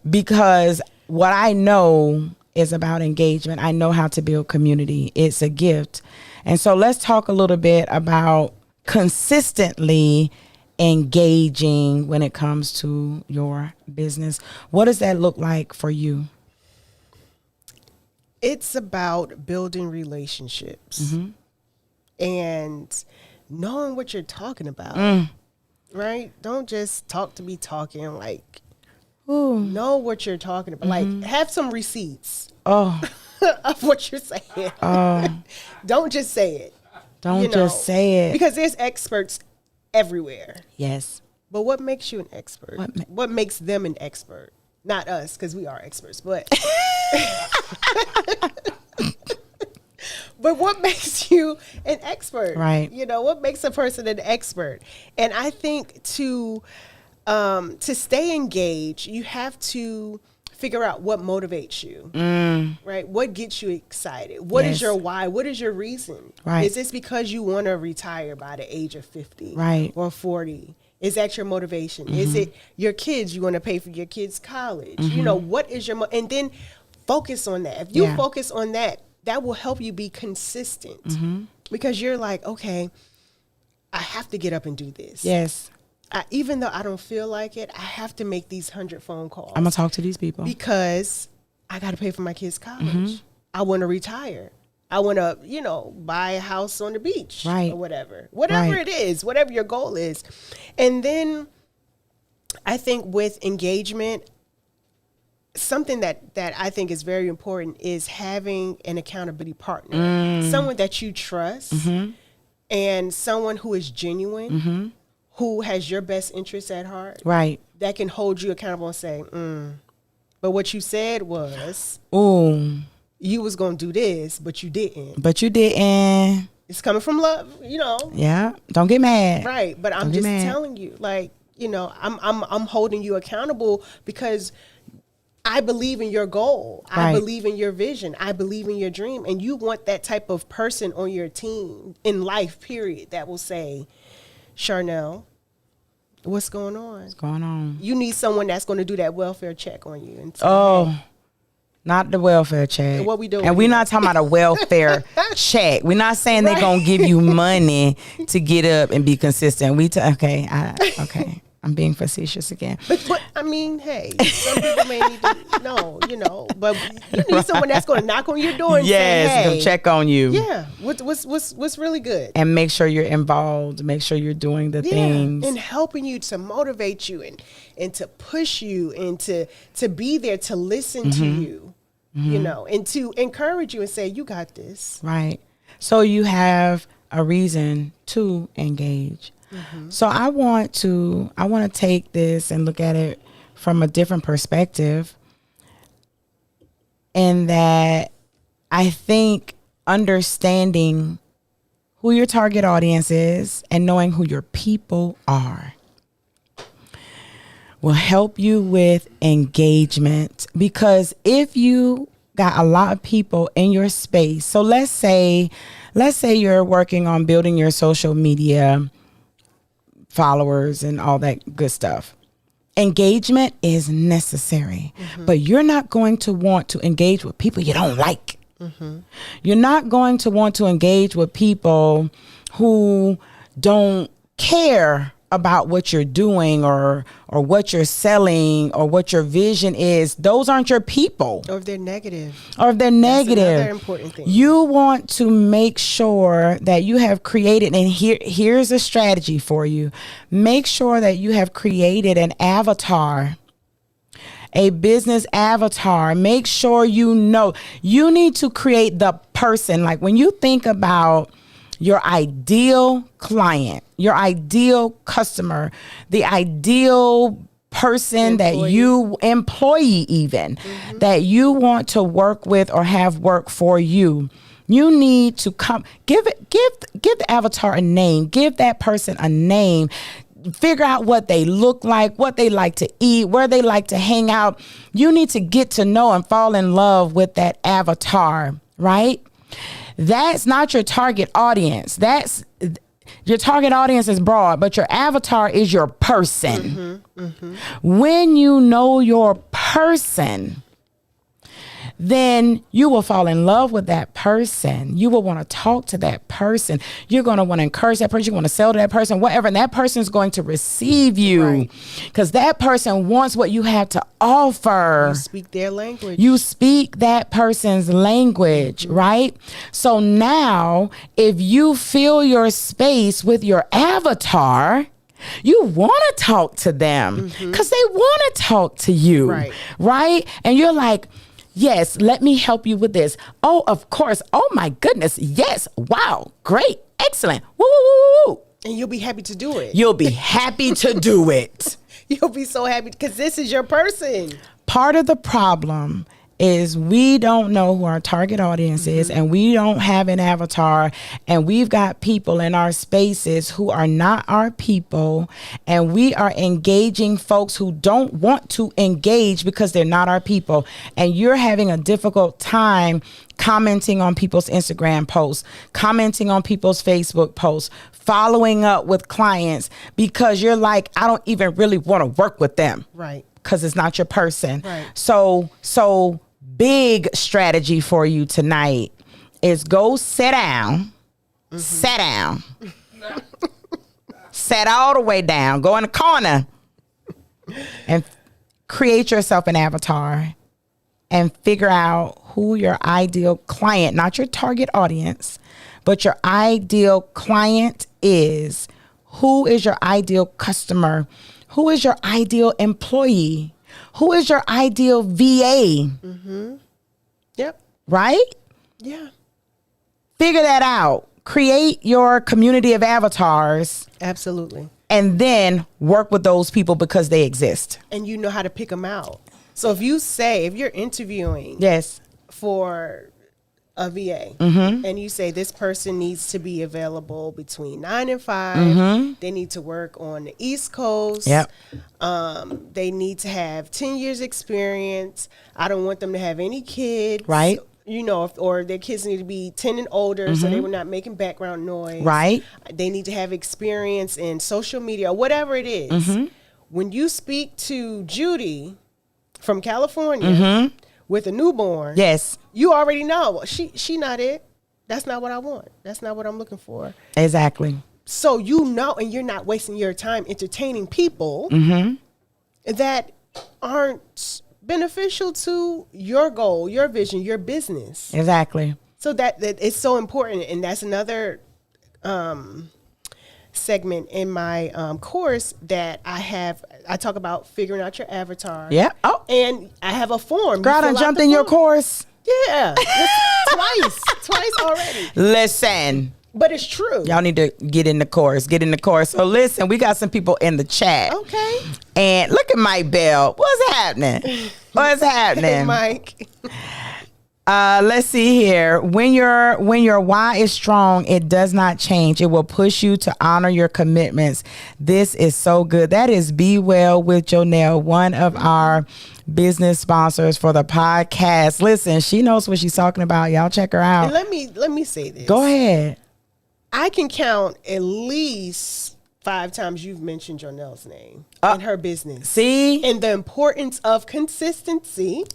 Speaker 1: Because what I know is about engagement. I know how to build community. It's a gift. And so let's talk a little bit about consistently engaging when it comes to your business. What does that look like for you?
Speaker 2: It's about building relationships and knowing what you're talking about, right? Don't just talk to be talking. Like, know what you're talking about. Like, have some receipts of what you're saying. Don't just say it.
Speaker 1: Don't just say it.
Speaker 2: Because there's experts everywhere.
Speaker 1: Yes.
Speaker 2: But what makes you an expert? What makes them an expert? Not us, because we are experts, but but what makes you an expert?
Speaker 1: Right.
Speaker 2: You know, what makes a person an expert? And I think to stay engaged, you have to figure out what motivates you, right? What gets you excited? What is your why? What is your reason?
Speaker 1: Right.
Speaker 2: Is this because you want to retire by the age of 50 or 40? Is that your motivation? Is it your kids? You want to pay for your kids' college? You know, what is your and then focus on that. If you focus on that, that will help you be consistent because you're like, okay, I have to get up and do this.
Speaker 1: Yes.
Speaker 2: Even though I don't feel like it, I have to make these 100 phone calls.
Speaker 1: I'm going to talk to these people.
Speaker 2: Because I got to pay for my kids' college. I want to retire. I want to, buy a house on the beach or whatever. Whatever it is, whatever your goal is. And then I think with engagement, something that I think is very important is having an accountability partner. Someone that you trust and someone who is genuine, who has your best interests at heart. Right. That can hold you accountable and say, but what you said was, you was going to do this, but you didn't. It's coming from love,
Speaker 1: Yeah. Don't get mad.
Speaker 2: Right. But I'm just telling you, like, I'm holding you accountable because I believe in your goal. Right. I believe in your vision. I believe in your dream. And you want that type of person on your team in life, period, that will say, Charnell, what's going on?
Speaker 1: What's going on?
Speaker 2: You need someone that's going to do that welfare check on you. And
Speaker 1: say, not the welfare check.
Speaker 2: What we doing?
Speaker 1: And we're not talking about a welfare check. We're not saying they're going to give you money to get up and be consistent. Okay. I'm being facetious again.
Speaker 2: But I mean, hey, some people may need to know, but you need someone that's going to knock on your door and say, hey,
Speaker 1: check on you.
Speaker 2: Yeah. What's really good?
Speaker 1: And make sure you're involved. Make sure you're doing the things.
Speaker 2: And helping you to motivate you and to push you and to be there to listen to you, and to encourage you and say, you got this.
Speaker 1: Right. So you have a reason to engage. So I want to take this and look at it from a different perspective, in that I think understanding who your target audience is and knowing who your people are will help you with engagement. Because if you got a lot of people in your space, so let's say you're working on building your social media followers and all that good stuff. Engagement is necessary, but you're not going to want to engage with people you don't like. You're not going to want to engage with people who don't care about what you're doing or what you're selling or what your vision is. Those aren't your people.
Speaker 2: Or if they're negative.
Speaker 1: That's another
Speaker 2: important thing.
Speaker 1: You want to make sure that you have created, and here's a strategy for you. Make sure that you have created an avatar, a business avatar. Make sure you need to create the person. Like when you think about your ideal client, your ideal customer, the ideal person that you employee even that you want to work with or have work for you. You need to give the avatar a name, give that person a name. Figure out what they look like, what they like to eat, where they like to hang out. You need to get to know and fall in love with that avatar, right? That's not your target audience. Your target audience is broad, but your avatar is your person. When you know your person, then you will fall in love with that person. You will want to talk to that person. You're going to want to encourage that person. You want to sell to that person, whatever. And that person is going to receive you because that person wants what you have to offer.
Speaker 2: You speak their language.
Speaker 1: You speak that person's language, right? So now if you fill your space with your avatar, you want to talk to them because they want to talk to you, right? And you're like, yes, let me help you with this. Oh, of course. Oh, my goodness. Yes. Wow. Great. Excellent. Woo, woo, woo, woo.
Speaker 2: And you'll be happy to do it.
Speaker 1: You'll be happy to do it.
Speaker 2: You'll be so happy because this is your person.
Speaker 1: Part of the problem is we don't know who our target audience is, and we don't have an avatar, and we've got people in our spaces who are not our people, and we are engaging folks who don't want to engage because they're not our people, and you're having a difficult time commenting on people's Instagram posts, commenting on people's Facebook posts, following up with clients because you're like, I don't even really want to work with them.
Speaker 2: Right.
Speaker 1: Because it's not your person.
Speaker 2: Right.
Speaker 1: So big strategy for you tonight is go sit down, sit all the way down, go in the corner and create yourself an avatar and figure out who your ideal client, not your target audience, but your ideal client is. Who is your ideal customer? Who is your ideal employee? Who is your ideal VA?
Speaker 2: Yep.
Speaker 1: Right?
Speaker 2: Yeah.
Speaker 1: Figure that out. Create your community of avatars.
Speaker 2: Absolutely.
Speaker 1: And then work with those people because they exist.
Speaker 2: And you know how to pick them out. So if you're interviewing for a VA and you say this person needs to be available between 9 and 5, they need to work on the East Coast. They need to have 10 years experience. I don't want them to have any kids.
Speaker 1: Right.
Speaker 2: Or their kids need to be 10 and older so they were not making background noise.
Speaker 1: Right.
Speaker 2: They need to have experience in social media or whatever it is. When you speak to Judy from California with a newborn, you already know she not it. That's not what I want. That's not what I'm looking for.
Speaker 1: Exactly.
Speaker 2: So and you're not wasting your time entertaining people that aren't beneficial to your goal, your vision, your business.
Speaker 1: Exactly.
Speaker 2: So that it's so important, and that's another segment in my course that I talk about figuring out your avatar.
Speaker 1: Yeah. Oh.
Speaker 2: And I have a form.
Speaker 1: Girl, I jumped in your course.
Speaker 2: Yeah. Twice already.
Speaker 1: Listen.
Speaker 2: But it's true.
Speaker 1: Y'all need to get in the course. So listen, we got some people in the chat.
Speaker 2: Okay.
Speaker 1: And look at Mike Bell. What's happening?
Speaker 2: Hey, Mike.
Speaker 1: Let's see here. When your why is strong, it does not change. It will push you to honor your commitments. This is so good. That is Be Well with Jonelle, one of our business sponsors for the podcast. Listen, she knows what she's talking about. Y'all check her out.
Speaker 2: And let me say this.
Speaker 1: Go ahead.
Speaker 2: I can count at least 5 times you've mentioned Jonelle's name in her business.
Speaker 1: See?
Speaker 2: And the importance of consistency.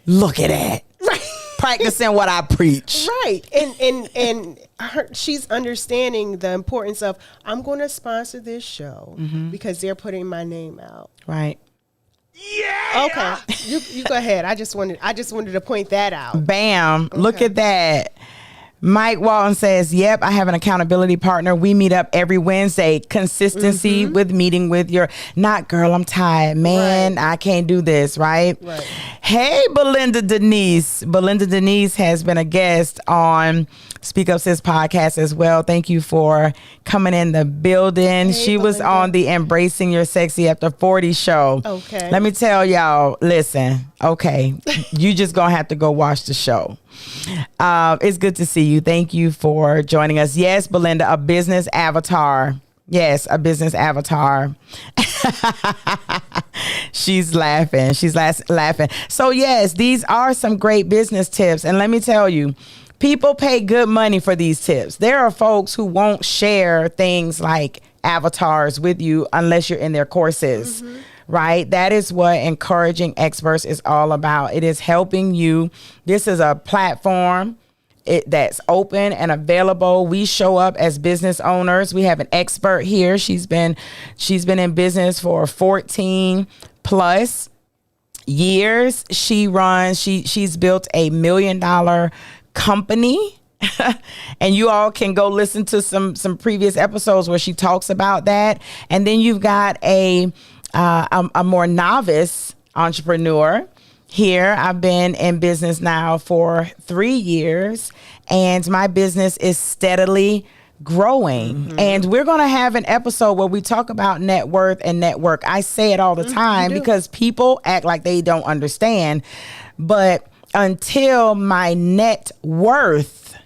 Speaker 1: Look at that.
Speaker 2: Right.
Speaker 1: Practicing what I preach.
Speaker 2: Right. And she's understanding the importance of, I'm going to sponsor this show because they're putting my name out.
Speaker 1: Right.
Speaker 2: Yeah. Okay. You go ahead. I just wanted to point that out.
Speaker 1: Bam. Okay. Look at that. Mike Walton says, yep, I have an accountability partner. We meet up every Wednesday. Consistency with meeting with your, not girl, I'm tired. Man, right. I can't do this, right? Hey, Belinda Denise. Belinda Denise has been a guest on Speak Up Sis Podcast as well. Thank you for coming in the building. Hey, she was on the Embracing Your Sexy After 40 show. Okay. Let me tell y'all, listen, okay, you just gonna have to go watch the show. It's good to see you. Thank you for joining us. Yes, Belinda, a business avatar. Yes, a business avatar. She's laughing. She's laughing. So yes, these are some great business tips. And let me tell you, people pay good money for these tips. There are folks who won't share things like avatars with you unless you're in their courses. Right? That is what Encouraging Experts is all about. It is helping you. This is a platform that's open and available. We show up as business owners. We have an expert here. She's been in business for 14 plus years. She's built $1 million company. And you all can go listen to some previous episodes where she talks about that. And then you've got a more novice entrepreneur here. I've been in business now for 3 years, and my business is steadily growing. And we're going to have an episode where we talk about net worth and network. I say it all the time because people act like they don't understand. But until my net worth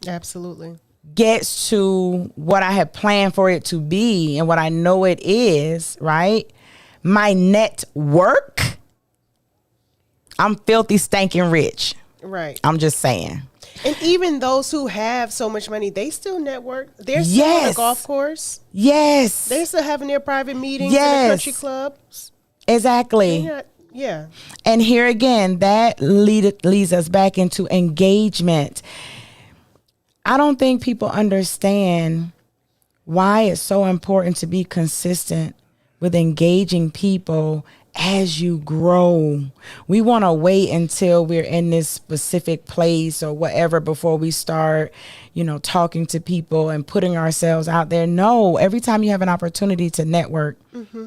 Speaker 2: absolutely
Speaker 1: gets to what I have planned for it to be and what I know it is, right? My network, I'm filthy, stinking rich.
Speaker 2: Right.
Speaker 1: I'm just saying.
Speaker 2: And even those who have so much money, they still network. They're still on a golf course.
Speaker 1: Yes.
Speaker 2: They're still having their private meetings in the country clubs.
Speaker 1: Exactly.
Speaker 2: Yeah.
Speaker 1: And here again, that leads us back into engagement. I don't think people understand why it's so important to be consistent with engaging people as you grow. We want to wait until we're in this specific place or whatever before we start, talking to people and putting ourselves out there. No, every time you have an opportunity to network,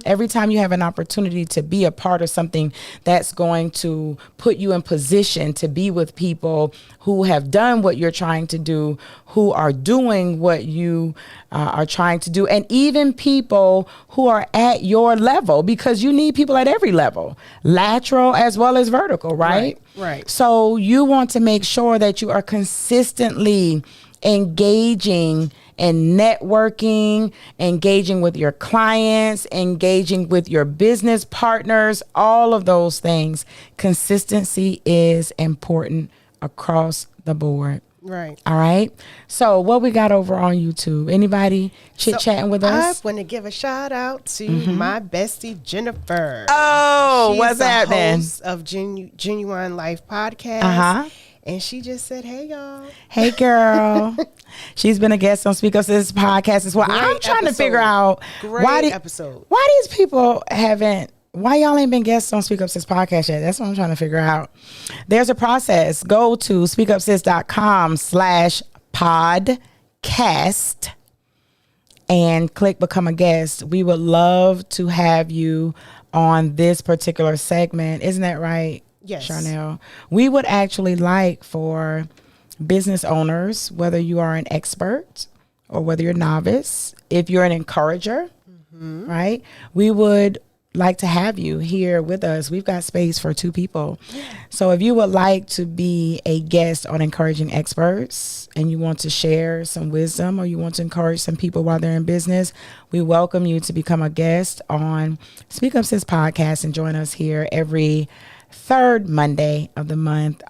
Speaker 1: every time you have an opportunity to be a part of something that's going to put you in position to be with people who have done what you're trying to do, who are doing what you are trying to do, and even people who are at your level, because you need people at every level, lateral as well as vertical, right?
Speaker 2: Right.
Speaker 1: So you want to make sure that you are consistently engaging and networking, engaging with your clients, engaging with your business partners, all of those things. Consistency is important across the board.
Speaker 2: Right.
Speaker 1: All right. So what we got over on YouTube? Anybody chit-chatting with us?
Speaker 2: I want to give a shout out to my bestie, Jennifer.
Speaker 1: Oh,
Speaker 2: She's
Speaker 1: what's happening?
Speaker 2: Host of Genuine Life Podcast. And she just said, hey, y'all.
Speaker 1: Hey, girl. She's been a guest on Speak Up Sis Podcast as well. I'm trying to figure out why these people why y'all ain't been guests on Speak Up Sis Podcast yet. That's what I'm trying to figure out. There's a process. Go to speakupsis.com/podcast and click become a guest. We would love to have you on this particular segment. Isn't that right?
Speaker 2: Yes.
Speaker 1: Charnell? We would actually like for business owners, whether you are an expert or whether you're a novice, if you're an encourager, right? We would like to have you here with us. We've got space for 2 people. So if you would like to be a guest on Encouraging Experts and you want to share some wisdom or you want to encourage some people while they're in business, we welcome you to become a guest on Speak Up Sis Podcast and join us here every 3rd Monday of the month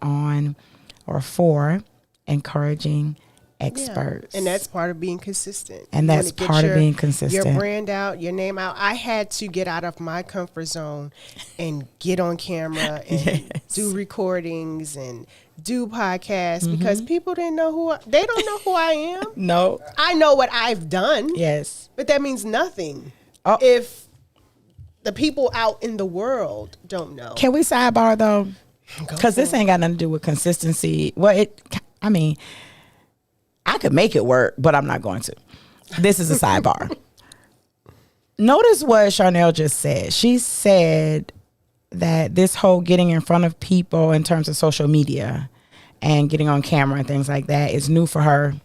Speaker 1: for Encouraging Experts.
Speaker 2: Yeah. And that's part of being consistent.
Speaker 1: And that's part of being consistent.
Speaker 2: Your brand out, your name out. I had to get out of my comfort zone and get on camera and do recordings and do podcasts because people didn't know they don't know who I am.
Speaker 1: No.
Speaker 2: I know what I've done.
Speaker 1: Yes.
Speaker 2: But that means nothing if the people out in the world don't know.
Speaker 1: Can we sidebar though? Because this ain't got nothing to do with consistency. Well, I could make it work, but I'm not going to. This is a sidebar. Notice what Charnell just said. She said that this whole getting in front of people in terms of social media and getting on camera and things like that is new for her.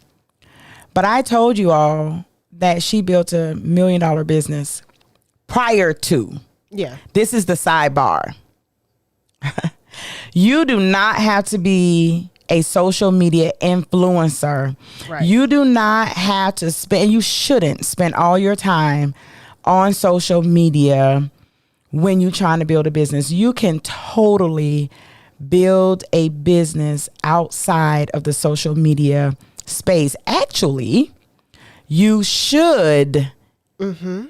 Speaker 1: But I told you all that she built $1 million business prior to.
Speaker 2: Yeah.
Speaker 1: This is the sidebar. You do not have to be a social media influencer. Right. You do not have to you shouldn't spend all your time on social media when you're trying to build a business. You can totally build a business outside of the social media space. Actually, you should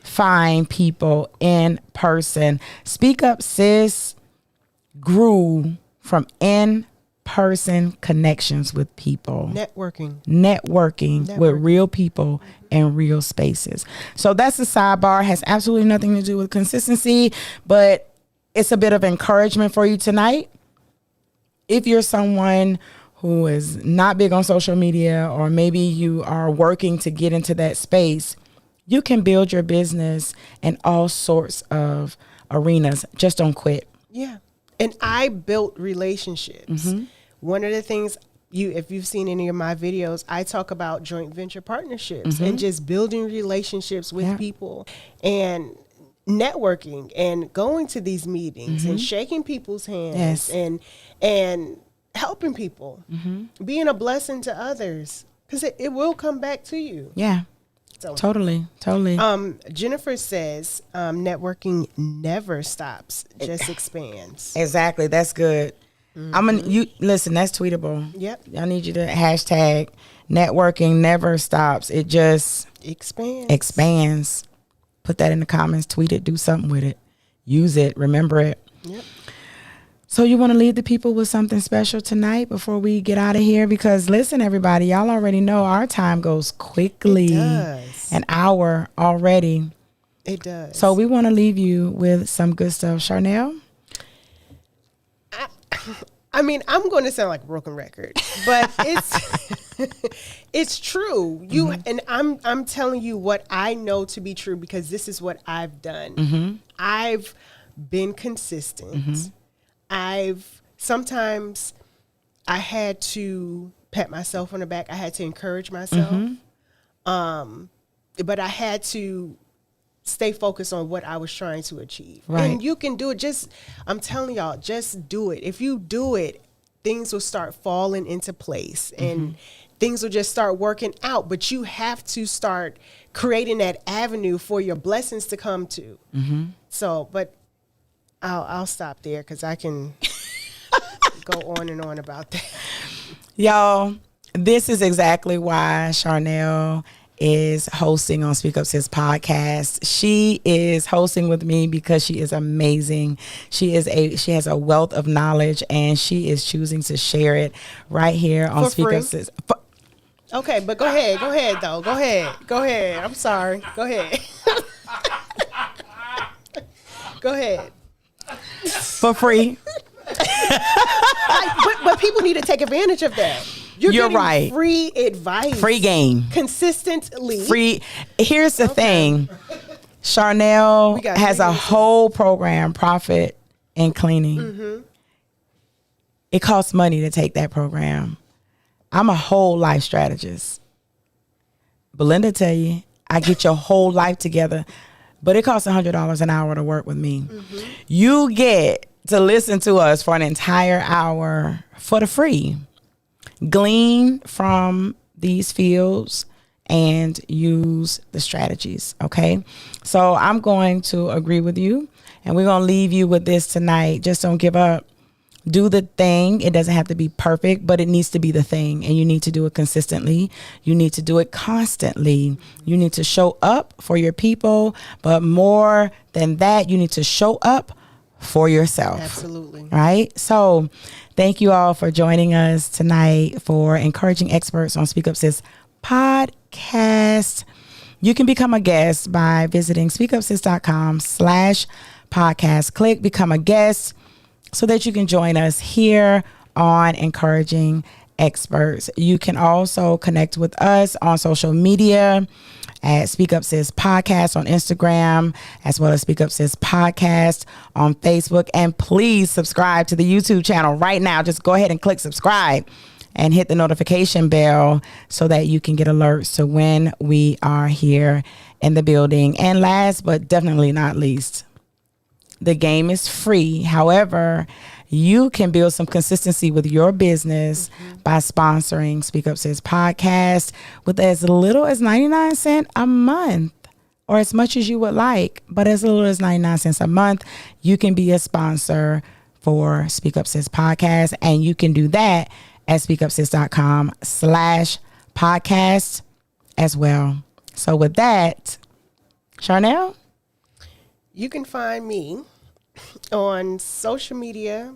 Speaker 1: find people in person. Speak Up Sis grew from in-person connections with people. Networking with real people in real spaces. So that's the sidebar. Has absolutely nothing to do with consistency, but it's a bit of encouragement for you tonight. If you're someone who is not big on social media, or maybe you are working to get into that space, you can build your business in all sorts of arenas. Just don't quit.
Speaker 2: Yeah. And I built relationships. One of the things if you've seen any of my videos, I talk about joint venture partnerships and just building relationships with people and networking and going to these meetings and shaking people's hands and helping people, being a blessing to others, because it will come back to you.
Speaker 1: Yeah. So, totally.
Speaker 2: Jennifer says, networking never stops, just expands.
Speaker 1: Exactly. That's good. Listen, that's tweetable.
Speaker 2: Yep.
Speaker 1: I need you to hashtag networking never stops. It just expands. Put that in the comments, tweet it, do something with it. Use it, remember it. Yep. So you want to leave the people with something special tonight before we get out of here? Because listen, everybody, y'all already know our time goes quickly.
Speaker 2: It does.
Speaker 1: An hour already.
Speaker 2: It does.
Speaker 1: So we want to leave you with some good stuff. Charnell?
Speaker 2: I mean, I'm going to sound like a broken record, but it's true. And I'm telling you what I know to be true because this is what I've done. I've been consistent. Sometimes I had to pat myself on the back. I had to encourage myself. But I had to stay focused on what I was trying to achieve. Right. And you can do it. I'm telling y'all, just do it. If you do it, things will start falling into place and things will just start working out. But you have to start creating that avenue for your blessings to come to. So, but I'll stop there because I can go on and on about that.
Speaker 1: Y'all, this is exactly why Charnell is hosting on Speak Up Sis Podcast. She is hosting with me because she is amazing. She has a wealth of knowledge and she is choosing to share it right here on Speak Up Sis.
Speaker 2: Okay, but go ahead though. Go ahead. I'm sorry. Go ahead. Go ahead.
Speaker 1: For free.
Speaker 2: But people need to take advantage of that. You're right. Free advice.
Speaker 1: Free game.
Speaker 2: Consistently.
Speaker 1: Free. Here's the thing. Charnell has a whole program, Profit in Cleaning. It costs money to take that program. I'm a whole life strategist. Belinda tell you, I get your whole life together. but it costs $100 an hour to work with me. You get to listen to us for an entire hour for the free. Glean from these fields and use the strategies. Okay. So I'm going to agree with you, and we're going to leave you with this tonight. Just don't give up. Do the thing. It doesn't have to be perfect, but it needs to be the thing. And you need to do it consistently. You need to do it constantly. You need to show up for your people. But more than that, you need to show up for yourself.
Speaker 2: Absolutely.
Speaker 1: Right? So thank you all for joining us tonight for Encouraging Experts on Speak Up Sis Podcast. You can become a guest by visiting speakupsis.com/podcast. Click Become a Guest so that you can join us here on Encouraging Experts. You can also connect with us on social media at Speak Up Sis Podcast on Instagram, as well as Speak Up Sis Podcast on Facebook. And please subscribe to the YouTube channel right now. Just go ahead and click subscribe and hit the notification bell so that you can get alerts to when we are here in the building. And last but definitely not least, the game is free. However, you can build some consistency with your business by sponsoring Speak Up Sis Podcast with as little as 99 cents a month, or as much as you would like, but as little as 99 cents a month. You can be a sponsor for Speak Up Sis Podcast, and you can do that at speakupsis.com/podcast as well. So with that, Charnell?
Speaker 2: You can find me on social media,